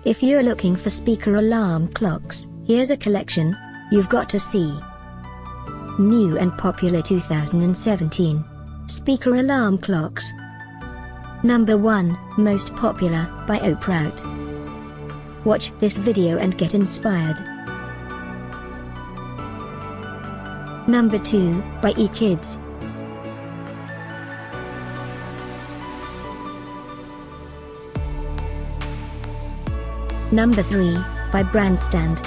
If you're looking for speaker alarm clocks, here's a collection you've got to see. New and popular 2017 speaker alarm clocks. Number 1, most popular, by OPROUT. Watch this video and get inspired. Number 2, by eKids. Number 3, by Brandstand.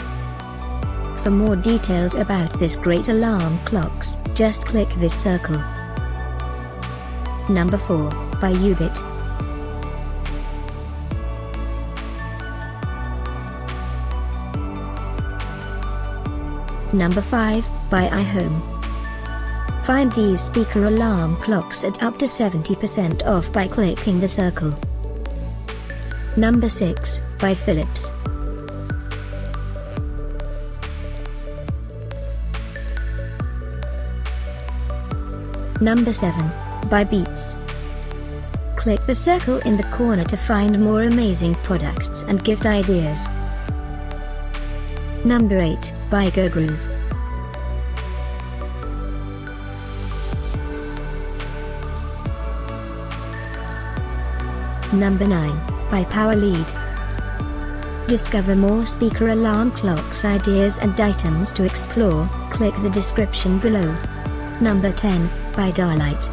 For more details about this great alarm clocks, just click this circle. Number 4, by Ubit. Number 5, by iHome. Find these speaker alarm clocks at up to 70% off by clicking the circle. Number 6, by Philips. Number 7, by Beats. Click the circle in the corner to find more amazing products and gift ideas. Number 8, by GoGroove. Number 9, by PowerLead. Discover more speaker alarm clocks ideas and items to explore, click the description below. Number 10, by Darlight.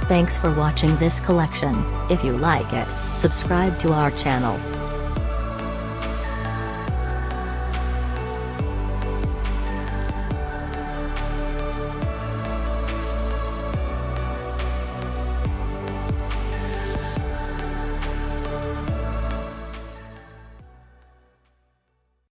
Thanks for watching this collection. If you like it, subscribe to our channel.